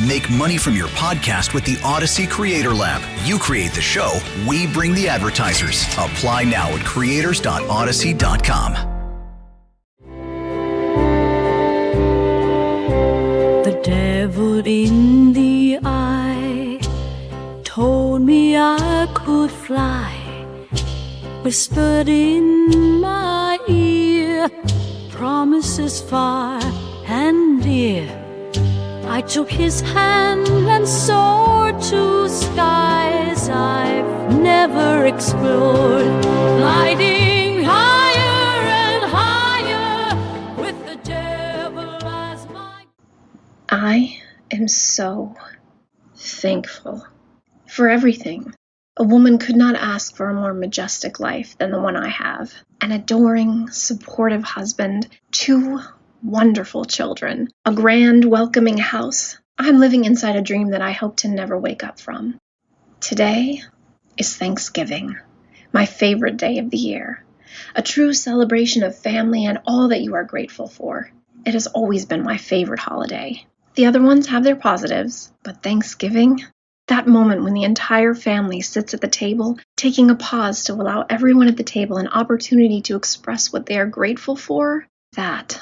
Make money from your podcast with the Odyssey Creator Lab. You create the show, we bring the advertisers. Apply now at creators.odyssey.com. The devil in the eye told me I could fly, whispered in my ear promises far and near. I took his hand and soared to skies I've never explored, gliding higher and higher with the devil as my... I am so thankful for everything. A woman could not ask for a more majestic life than the one I have. An adoring, supportive husband, 2 wonderful children, a grand, welcoming house. I'm living inside a dream that I hope to never wake up from. Today is Thanksgiving, my favorite day of the year. A true celebration of family and all that you are grateful for. It has always been my favorite holiday. The other ones have their positives, but Thanksgiving, that moment when the entire family sits at the table, taking a pause to allow everyone at the table an opportunity to express what they are grateful for, that,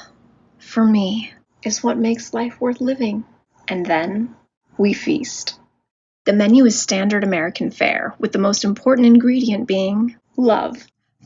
for me, is what makes life worth living. And then we feast. The menu is standard American fare, with the most important ingredient being love.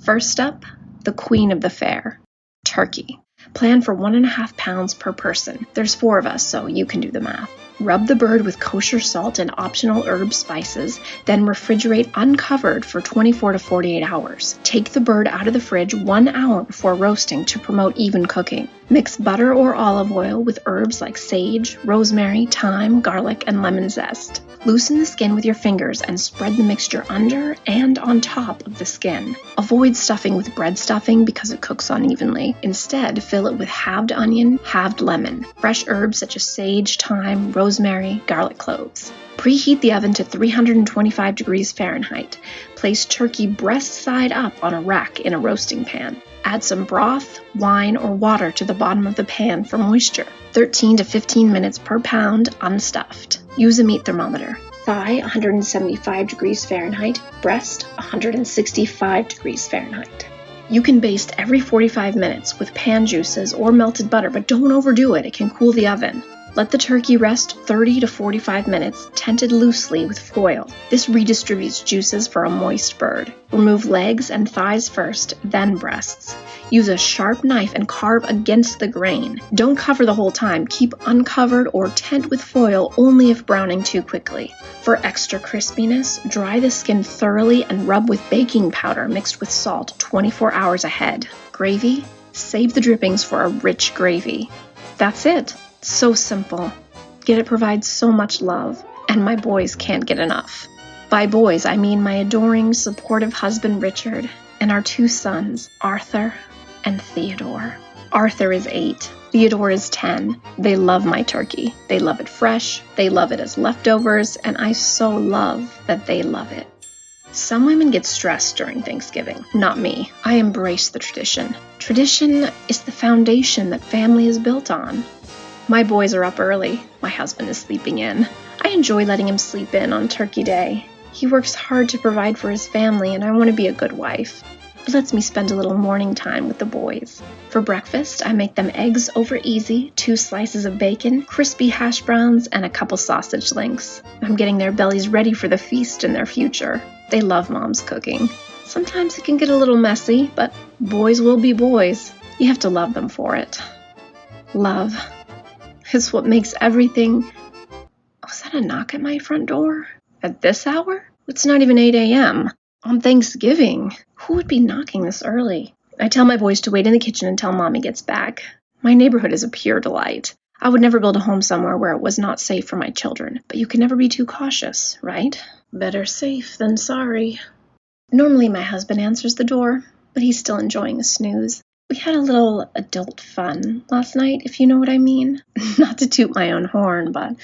First up, the queen of the fare, turkey. Plan for 1.5 pounds per person. There's 4 of us, so you can do the math. Rub the bird with kosher salt and optional herb spices, then refrigerate uncovered for 24 to 48 hours. Take the bird out of the fridge 1 hour before roasting to promote even cooking. Mix butter or olive oil with herbs like sage, rosemary, thyme, garlic, and lemon zest. Loosen the skin with your fingers and spread the mixture under and on top of the skin. Avoid stuffing with bread stuffing because it cooks unevenly. Instead, fill it with halved onion, halved lemon, fresh herbs such as sage, thyme, rosemary, garlic cloves. Preheat the oven to 325 degrees Fahrenheit. Place turkey breast side up on a rack in a roasting pan. Add some broth, wine, or water to the bottom of the pan for moisture. 13 to 15 minutes per pound, unstuffed. Use a meat thermometer. Thigh 175 degrees Fahrenheit, breast 165 degrees Fahrenheit. You can baste every 45 minutes with pan juices or melted butter, but don't overdo it. It can cool the oven. Let the turkey rest 30 to 45 minutes, tented loosely with foil. This redistributes juices for a moist bird. Remove legs and thighs first, then breasts. Use a sharp knife and carve against the grain. Don't cover the whole time. Keep uncovered or tent with foil only if browning too quickly. For extra crispiness, dry the skin thoroughly and rub with baking powder mixed with salt 24 hours ahead. Gravy? Save the drippings for a rich gravy. That's it. So simple, yet it provides so much love, and my boys can't get enough. By boys, I mean my adoring, supportive husband Richard, and our 2 sons, Arthur and Theodore. Arthur is 8, Theodore is 10. They love my turkey. They love it fresh, they love it as leftovers, and I so love that they love it. Some women get stressed during Thanksgiving, not me. I embrace the tradition. Tradition is the foundation that family is built on. My boys are up early. My husband is sleeping in. I enjoy letting him sleep in on Turkey Day. He works hard to provide for his family, and I want to be a good wife. It lets me spend a little morning time with the boys. For breakfast, I make them eggs over easy, 2 slices of bacon, crispy hash browns, and a couple sausage links. I'm getting their bellies ready for the feast in their future. They love Mom's cooking. Sometimes it can get a little messy, but boys will be boys. You have to love them for it. Love is what makes everything... Was that a knock at my front door? At this hour? It's not even 8 a.m. On Thanksgiving. Who would be knocking this early? I tell my boys to wait in the kitchen until Mommy gets back. My neighborhood is a pure delight. I would never build a home somewhere where it was not safe for my children, but you can never be too cautious, right? Better safe than sorry. Normally my husband answers the door, but he's still enjoying a snooze. We had a little adult fun last night, if you know what I mean. Not to toot my own horn, but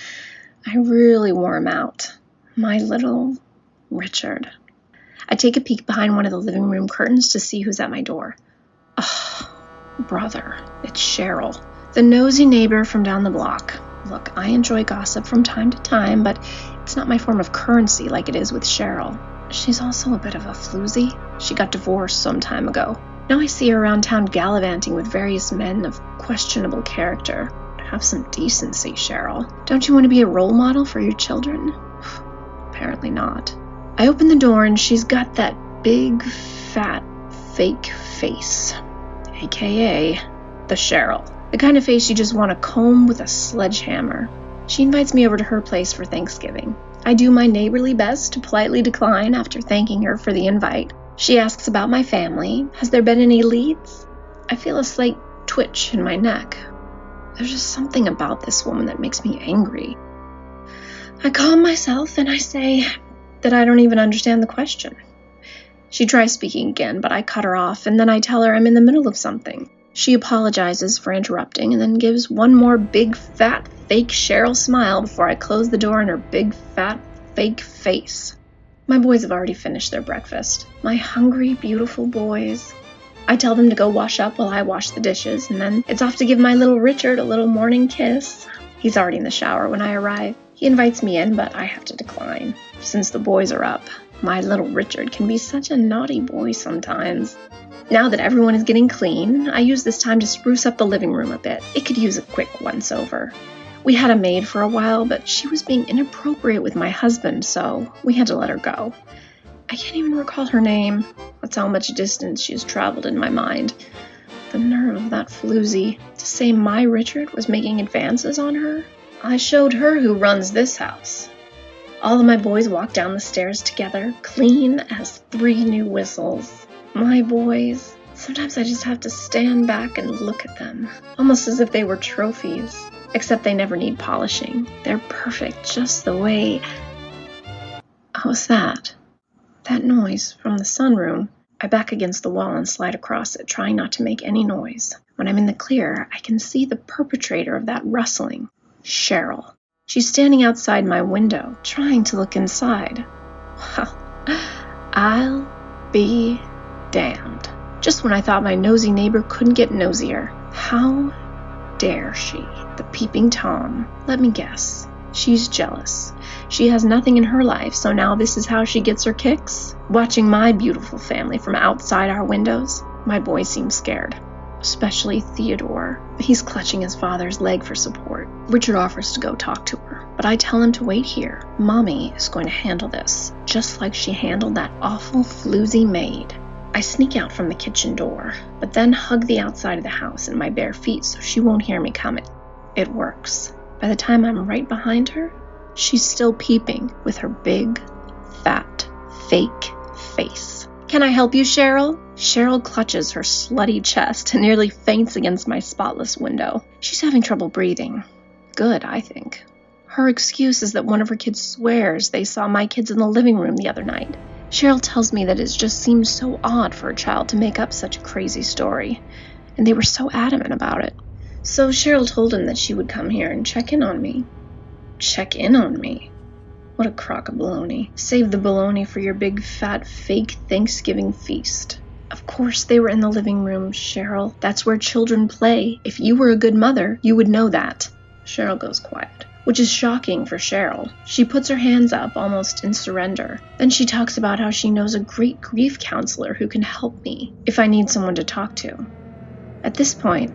I really wore him out. My little Richard. I take a peek behind one of the living room curtains to see who's at my door. Oh, brother, it's Cheryl, the nosy neighbor from down the block. Look, I enjoy gossip from time to time, but it's not my form of currency like it is with Cheryl. She's also a bit of a floozy. She got divorced some time ago. Now I see her around town gallivanting with various men of questionable character. Have some decency, Cheryl. Don't you want to be a role model for your children? Apparently not. I open the door and she's got that big, fat, fake face. AKA the Cheryl. The kind of face you just want to comb with a sledgehammer. She invites me over to her place for Thanksgiving. I do my neighborly best to politely decline after thanking her for the invite. She asks about my family. Has there been any leads? I feel a slight twitch in my neck. There's just something about this woman that makes me angry. I calm myself and I say that I don't even understand the question. She tries speaking again, but I cut her off, and then I tell her I'm in the middle of something. She apologizes for interrupting and then gives one more big, fat, fake Cheryl smile before I close the door in her big, fat, fake face. My boys have already finished their breakfast. My hungry, beautiful boys. I tell them to go wash up while I wash the dishes, and then it's off to give my little Richard a little morning kiss. He's already in the shower when I arrive. He invites me in, but I have to decline. Since the boys are up, my little Richard can be such a naughty boy sometimes. Now that everyone is getting clean, I use this time to spruce up the living room a bit. It could use a quick once-over. We had a maid for a while, but she was being inappropriate with my husband, so we had to let her go. I can't even recall her name. That's how much distance she has traveled in my mind. The nerve of that floozy to say my Richard was making advances on her. I showed her who runs this house. All of my boys walked down the stairs together, clean as 3 new whistles. My boys. Sometimes I just have to stand back and look at them, almost as if they were trophies. Except they never need polishing. They're perfect just the way... What was that? That noise from the sunroom. I back against the wall and slide across it, trying not to make any noise. When I'm in the clear, I can see the perpetrator of that rustling. Cheryl. She's standing outside my window, trying to look inside. Well, I'll be damned. Just when I thought my nosy neighbor couldn't get nosier. How dare she? The peeping Tom. Let me guess. She's jealous. She has nothing in her life, so now this is how she gets her kicks? Watching my beautiful family from outside our windows? My boys seem scared. Especially Theodore. He's clutching his father's leg for support. Richard offers to go talk to her, but I tell him to wait here. Mommy is going to handle this, just like she handled that awful floozy maid. I sneak out from the kitchen door, but then hug the outside of the house in my bare feet so she won't hear me coming. It works. By the time I'm right behind her, she's still peeping with her big, fat, fake face. Can I help you, Cheryl? Cheryl clutches her slutty chest and nearly faints against my spotless window. She's having trouble breathing. Good, I think. Her excuse is that one of her kids swears they saw my kids in the living room the other night. Cheryl tells me that it just seems so odd for a child to make up such a crazy story, and they were so adamant about it. So Cheryl told him that she would come here and check in on me. Check in on me? What a crock of baloney. Save the baloney for your big, fat, fake Thanksgiving feast. Of course they were in the living room, Cheryl. That's where children play. If you were a good mother, you would know that. Cheryl goes quiet, which is shocking for Cheryl. She puts her hands up, almost in surrender. Then she talks about how she knows a great grief counselor who can help me if I need someone to talk to. At this point,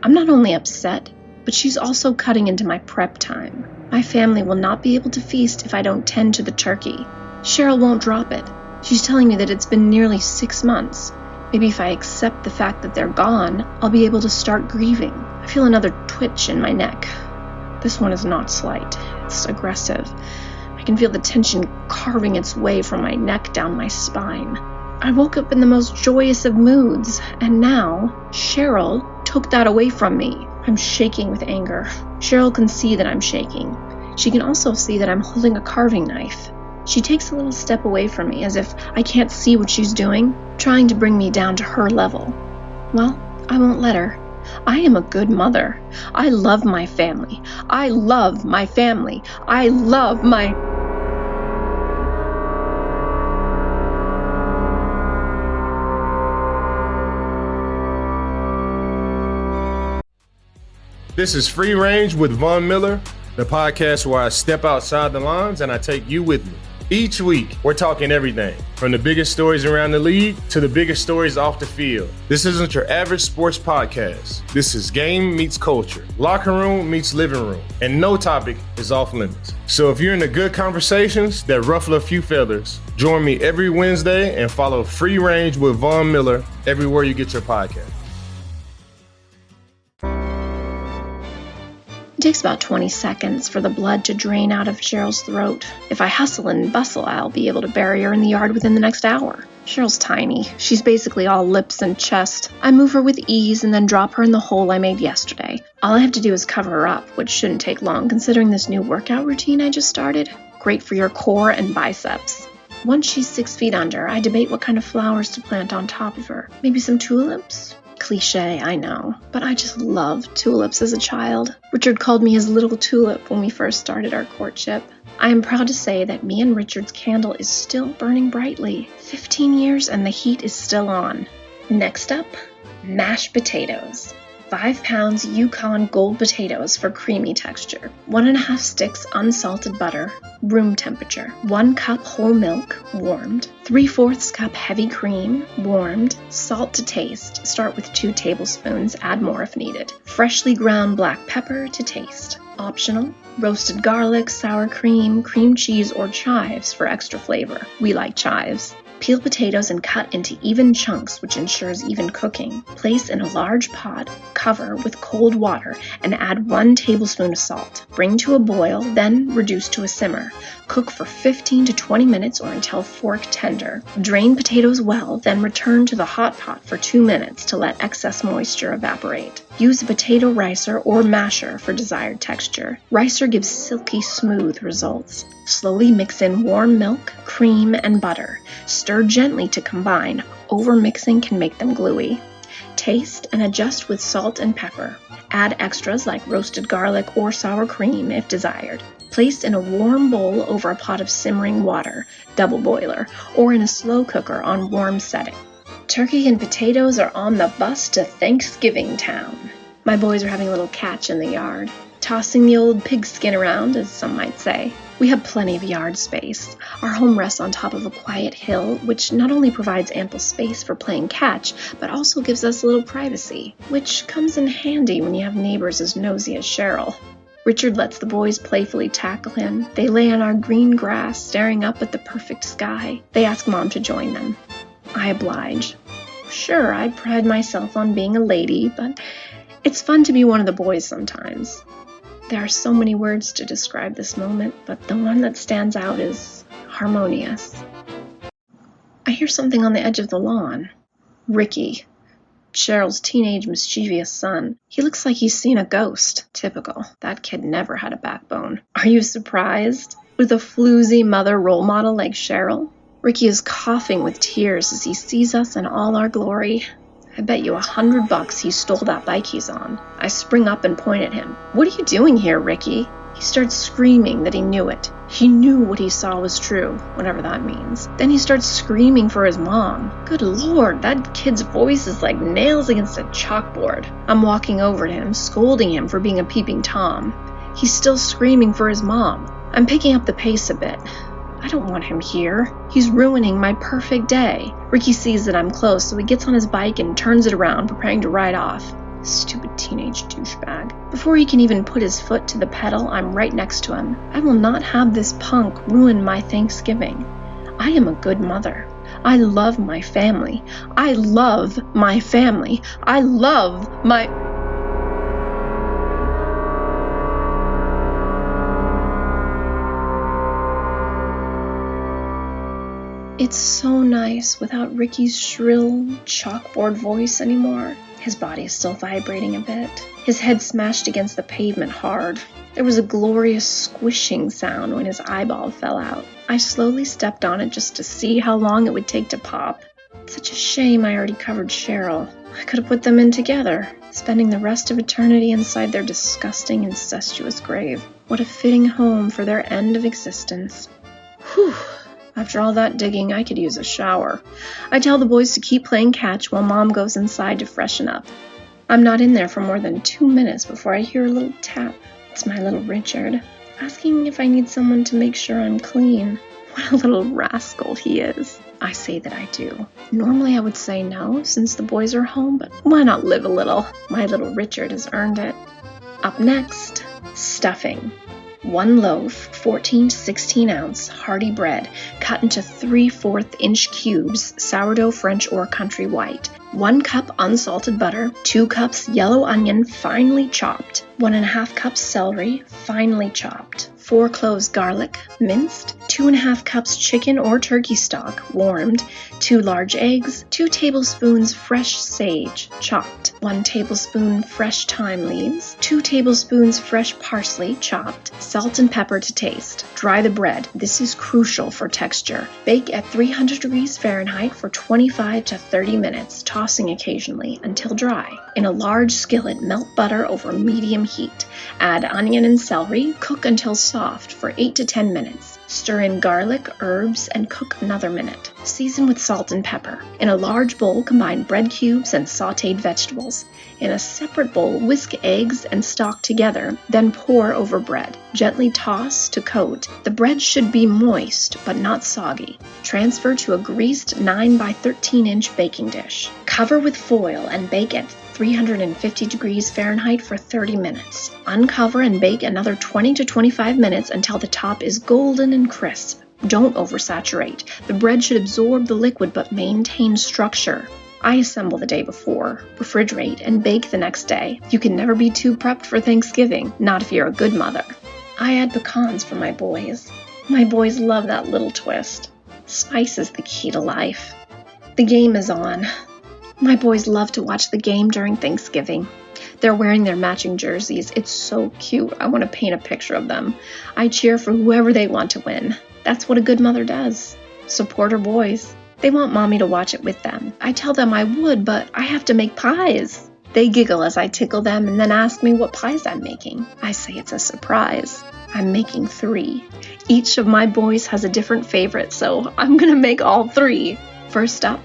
I'm not only upset, but she's also cutting into my prep time. My family will not be able to feast if I don't tend to the turkey. Cheryl won't drop it. She's telling me that it's been nearly 6 months. Maybe if I accept the fact that they're gone, I'll be able to start grieving. I feel another twitch in my neck. This one is not slight. It's aggressive. I can feel the tension carving its way from my neck down my spine. I woke up in the most joyous of moods, and now Cheryl took that away from me. I'm shaking with anger. Cheryl can see that I'm shaking. She can also see that I'm holding a carving knife. She takes a little step away from me as if I can't see what she's doing, trying to bring me down to her level. Well, I won't let her. I am a good mother. I love my family. I love my family. I love my... This is Free Range with Von Miller, the podcast where I step outside the lines and I take you with me. Each week, we're talking everything from the biggest stories around the league to the biggest stories off the field. This isn't your average sports podcast. This is game meets culture, locker room meets living room, and no topic is off limits. So if you're into good conversations that ruffle a few feathers, join me every Wednesday and follow Free Range with Von Miller everywhere you get your podcast. It takes about 20 seconds for the blood to drain out of Cheryl's throat. If I hustle and bustle, I'll be able to bury her in the yard within the next hour. Cheryl's tiny. She's basically all lips and chest. I move her with ease and then drop her in the hole I made yesterday. All I have to do is cover her up, which shouldn't take long considering this new workout routine I just started. Great for your core and biceps. Once she's 6 feet under, I debate what kind of flowers to plant on top of her. Maybe some tulips? Cliché, I know, but I just loved tulips as a child. Richard called me his little tulip when we first started our courtship. I am proud to say that me and Richard's candle is still burning brightly. 15 years and the heat is still on. Next up, mashed potatoes. 5 pounds Yukon Gold potatoes for creamy texture. 1.5 sticks unsalted butter, room temperature. 1 cup whole milk, warmed. 3/4 cup heavy cream, warmed. Salt to taste. Start with 2 tablespoons, add more if needed. Freshly ground black pepper to taste. Optional. Roasted garlic, sour cream, cream cheese, or chives for extra flavor. We like chives. Peel potatoes and cut into even chunks, which ensures even cooking. Place in a large pot, cover with cold water, and add 1 tablespoon of salt. Bring to a boil, then reduce to a simmer. Cook for 15 to 20 minutes or until fork tender. Drain potatoes well, then return to the hot pot for 2 minutes to let excess moisture evaporate. Use a potato ricer or masher for desired texture. Ricer gives silky smooth results. Slowly mix in warm milk, cream, and butter. Stir gently to combine. Overmixing can make them gluey. Taste and adjust with salt and pepper. Add extras like roasted garlic or sour cream if desired. Place in a warm bowl over a pot of simmering water, double boiler, or in a slow cooker on warm setting. Turkey and potatoes are on the bus to Thanksgiving Town. My boys are having a little catch in the yard, tossing the old pigskin around, as some might say. We have plenty of yard space. Our home rests on top of a quiet hill, which not only provides ample space for playing catch, but also gives us a little privacy, which comes in handy when you have neighbors as nosy as Cheryl. Richard lets the boys playfully tackle him. They lay on our green grass, staring up at the perfect sky. They ask Mom to join them. I oblige. Sure, I pride myself on being a lady, but it's fun to be one of the boys sometimes. There are so many words to describe this moment, but the one that stands out is harmonious. I hear something on the edge of the lawn. Ricky, Cheryl's teenage mischievous son. He looks like he's seen a ghost. Typical. That kid never had a backbone. Are you surprised? With a floozy mother role model like Cheryl? Ricky is coughing with tears as he sees us in all our glory. I bet you $100 he stole that bike he's on. I spring up and point at him. What are you doing here, Ricky? He starts screaming that he knew it. He knew what he saw was true, whatever that means. Then he starts screaming for his mom. Good Lord, that kid's voice is like nails against a chalkboard. I'm walking over to him, scolding him for being a peeping Tom. He's still screaming for his mom. I'm picking up the pace a bit. I don't want him here. He's ruining my perfect day. Ricky sees that I'm close, so he gets on his bike and turns it around, preparing to ride off. Stupid teenage douchebag. Before he can even put his foot to the pedal, I'm right next to him. I will not have this punk ruin my Thanksgiving. I am a good mother. I love my family. I love my family. I love my... It's so nice without Ricky's shrill, chalkboard voice anymore. His body is still vibrating a bit. His head smashed against the pavement hard. There was a glorious squishing sound when his eyeball fell out. I slowly stepped on it just to see how long it would take to pop. It's such a shame I already covered Cheryl. I could have put them in together, spending the rest of eternity inside their disgusting, incestuous grave. What a fitting home for their end of existence. Whew. After all that digging, I could use a shower. I tell the boys to keep playing catch while Mom goes inside to freshen up. I'm not in there for more than 2 minutes before I hear a little tap. It's my little Richard, asking if I need someone to make sure I'm clean. What a little rascal he is. I say that I do. Normally I would say no, since the boys are home, but why not live a little? My little Richard has earned it. Up next, stuffing. 1 loaf, 14 to 16 ounce, hearty bread, cut into 3/4 inch cubes, sourdough French or country white. 1 cup unsalted butter, 2 cups yellow onion finely chopped, 1½ cups celery finely chopped, 4 cloves garlic minced, 2½ cups chicken or turkey stock warmed, 2 large eggs, 2 tablespoons fresh sage chopped, 1 tablespoon fresh thyme leaves, 2 tablespoons fresh parsley chopped, salt and pepper to taste. Dry the bread. This is crucial for texture. Bake at 300 degrees Fahrenheit for 25 to 30 minutes, tossing occasionally until dry. In a large skillet, melt butter over medium heat. Add onion and celery. Cook until soft for 8 to 10 minutes. Stir in garlic, herbs, and cook another minute. Season with salt and pepper. In a large bowl, combine bread cubes and sautéed vegetables. In a separate bowl, whisk eggs and stock together, then pour over bread. Gently toss to coat. The bread should be moist, but not soggy. Transfer to a greased 9 by 13 inch baking dish. Cover with foil and bake at 350 degrees Fahrenheit for 30 minutes. Uncover and bake another 20 to 25 minutes until the top is golden and crisp. Don't oversaturate. The bread should absorb the liquid but maintain structure. I assemble the day before, refrigerate, and bake the next day. You can never be too prepped for Thanksgiving, not if you're a good mother. I add pecans for my boys. My boys love that little twist. Spice is the key to life. The game is on. My boys love to watch the game during Thanksgiving. They're wearing their matching jerseys. It's so cute. I want to paint a picture of them. I cheer for whoever they want to win. That's what a good mother does. Support her boys. They want mommy to watch it with them. I tell them I would, but I have to make pies. They giggle as I tickle them and then ask me what pies I'm making. I say it's a surprise. I'm making 3. Each of my boys has a different favorite, so I'm gonna make all 3. First up,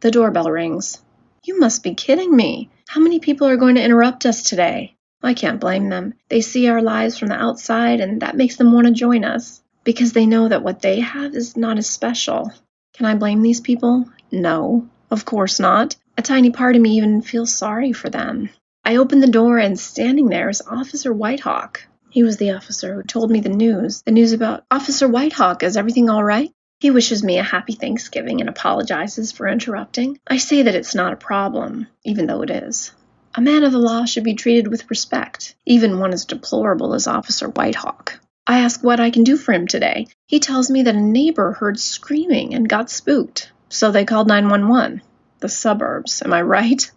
the doorbell rings. You must be kidding me. How many people are going to interrupt us today? I can't blame them. They see our lives from the outside, and that makes them want to join us, because they know that what they have is not as special. Can I blame these people? No, of course not. A tiny part of me even feels sorry for them. I open the door, and standing there is Officer Whitehawk. He was the officer who told me the news about Officer Whitehawk. Is everything all right? He wishes me a happy Thanksgiving and apologizes for interrupting. I say that it's not a problem, even though it is. A man of the law should be treated with respect, even one as deplorable as Officer Whitehawk. I ask what I can do for him today. He tells me that a neighbor heard screaming and got spooked, so they called 911. The suburbs, am I right?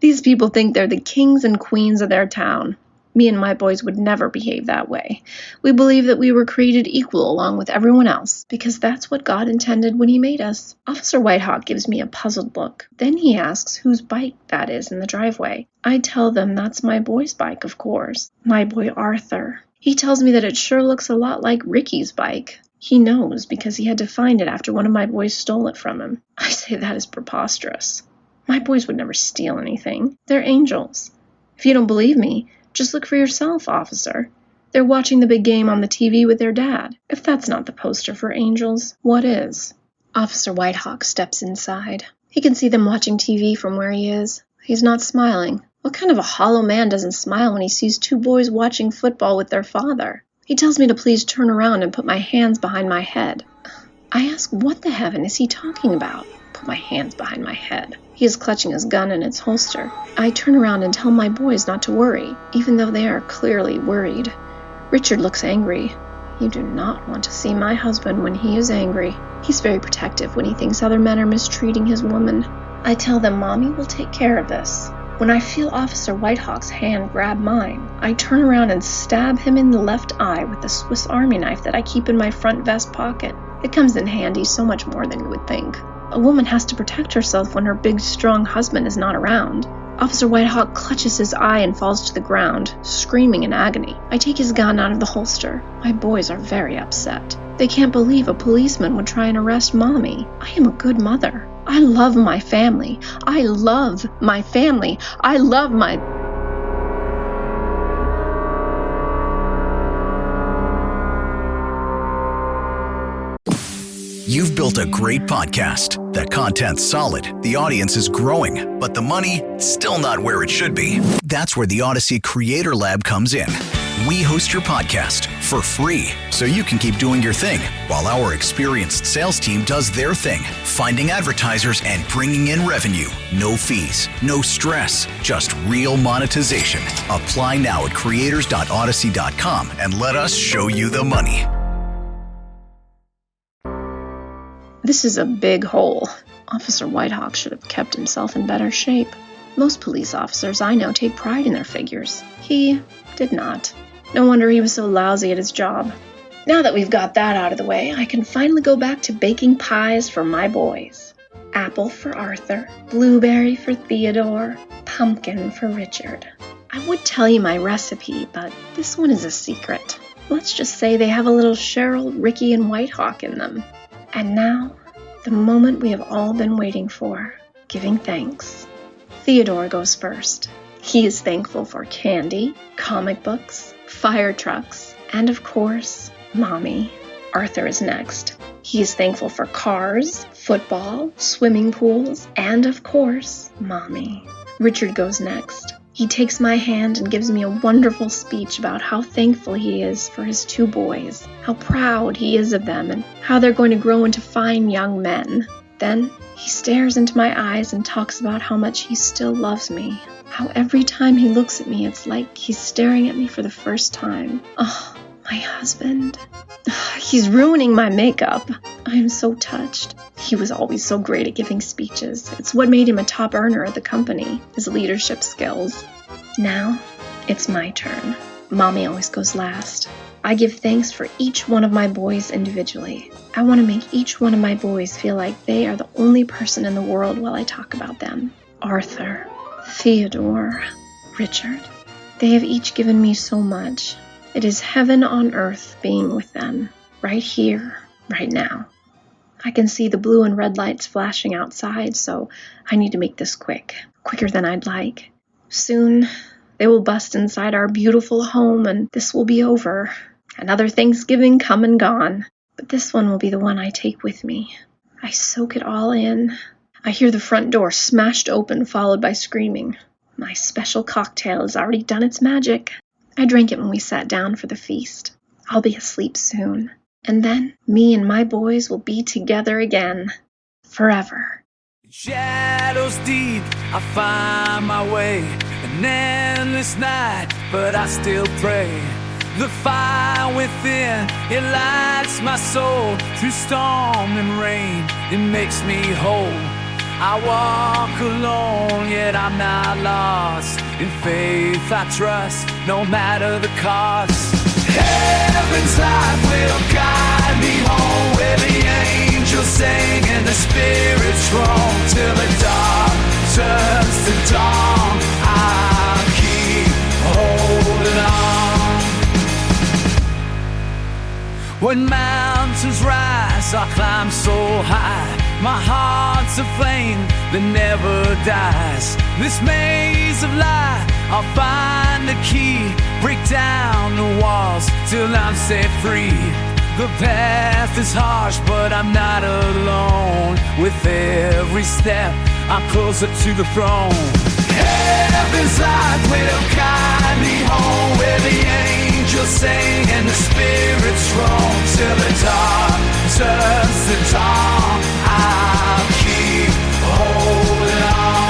These people think they're the kings and queens of their town. Me and my boys would never behave that way. We believe that we were created equal along with everyone else, because that's what God intended when he made us. Officer Whitehawk gives me a puzzled look. Then he asks whose bike that is in the driveway. I tell them that's my boy's bike, of course. My boy Arthur. He tells me that it sure looks a lot like Ricky's bike. He knows because he had to find it after one of my boys stole it from him. I say that is preposterous. My boys would never steal anything. They're angels. If you don't believe me, just look for yourself, officer. They're watching the big game on the TV with their dad. If that's not the poster for angels, what is? Officer Whitehawk steps inside. He can see them watching TV from where he is. He's not smiling. What kind of a hollow man doesn't smile when he sees 2 boys watching football with their father? He tells me to please turn around and put my hands behind my head. I ask what the heaven is he talking about? Put my hands behind my head. He is clutching his gun in its holster. I turn around and tell my boys not to worry, even though they are clearly worried. Richard looks angry. You do not want to see my husband when he is angry. He's very protective when he thinks other men are mistreating his woman. I tell them Mommy will take care of this. When I feel Officer Whitehawk's hand grab mine, I turn around and stab him in the left eye with the Swiss Army knife that I keep in my front vest pocket. It comes in handy so much more than you would think. A woman has to protect herself when her big, strong husband is not around. Officer Whitehawk clutches his eye and falls to the ground, screaming in agony. I take his gun out of the holster. My boys are very upset. They can't believe a policeman would try and arrest Mommy. I am a good mother. I love my family. I love my family. I love my... You've built a great podcast. The content's solid, the audience is growing, but the money, still not where it should be. That's where the Odyssey Creator Lab comes in. We host your podcast for free, so you can keep doing your thing, while our experienced sales team does their thing, finding advertisers and bringing in revenue. No fees, no stress, just real monetization. Apply now at creators.odyssey.com and let us show you the money. This is a big hole. Officer Whitehawk should have kept himself in better shape. Most police officers I know take pride in their figures. He did not. No wonder he was so lousy at his job. Now that we've got that out of the way, I can finally go back to baking pies for my boys. Apple for Arthur, blueberry for Theodore, pumpkin for Richard. I would tell you my recipe, but this one is a secret. Let's just say they have a little Cheryl, Ricky, and Whitehawk in them. And now, the moment we have all been waiting for, giving thanks. Theodore goes first. He is thankful for candy, comic books, fire trucks, and of course, Mommy. Arthur is next. He is thankful for cars, football, swimming pools, and of course, Mommy. Richard goes next. He takes my hand and gives me a wonderful speech about how thankful he is for his two boys, how proud he is of them, and how they're going to grow into fine young men. Then he stares into my eyes and talks about how much he still loves me, how every time he looks at me it's like he's staring at me for the first time. Oh, my husband. He's ruining my makeup. I am so touched. He was always so great at giving speeches. It's what made him a top earner at the company, his leadership skills. Now, it's my turn. Mommy always goes last. I give thanks for each one of my boys individually. I want to make each one of my boys feel like they are the only person in the world while I talk about them. Arthur, Theodore, Richard. They have each given me so much. It is heaven on earth being with them, right here, right now. I can see the blue and red lights flashing outside, so I need to make this quick, quicker than I'd like. Soon, they will bust inside our beautiful home, and this will be over. Another Thanksgiving come and gone, but this one will be the one I take with me. I soak it all in. I hear the front door smashed open, followed by screaming. My special cocktail has already done its magic. I drank it when we sat down for the feast. I'll be asleep soon. And then me and my boys will be together again. Forever. Shadows deep, I find my way. An endless night, but I still pray. The fire within, it lights my soul. Through storm and rain, it makes me whole. I walk alone, yet I'm not lost. In faith I trust, no matter the cost. Heaven's light will guide me home, where the angels sing and the spirits roam. Till the dark turns to dawn, I'll keep holding on. When mountains rise, I climb so high. My heart's a flame that never dies. This maze of light, I'll find the key. Break down the walls till I'm set free. The path is harsh, but I'm not alone. With every step, I'm closer to the throne. Heaven's light will guide me home, where the angels sing and the spirits roam. Till the dark turns to dawn, I'll keep holding on.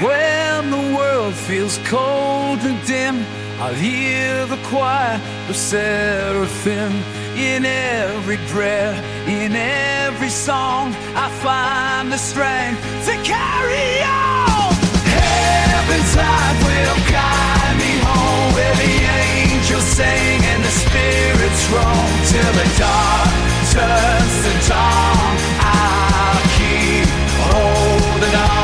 When the world feels cold and dim, I'll hear the choir of seraphim in every prayer, in every song. I find the strength to carry on. Heaven's light will guide me home, where the angels sing and the spirits roam, till the dark turns to dawn. I'll keep holding on.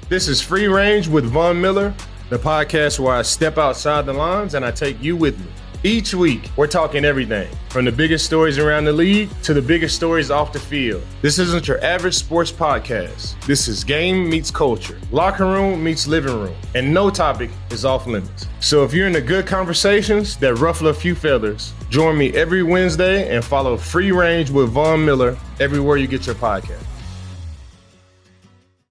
This is Free Range with Von Miller, the podcast where I step outside the lines and I take you with me. Each week, we're talking everything from the biggest stories around the league to the biggest stories off the field. This isn't your average sports podcast. This is game meets culture, locker room meets living room, and no topic is off limits. So if you're into good conversations that ruffle a few feathers, join me every Wednesday and follow Free Range with Von Miller everywhere you get your podcast.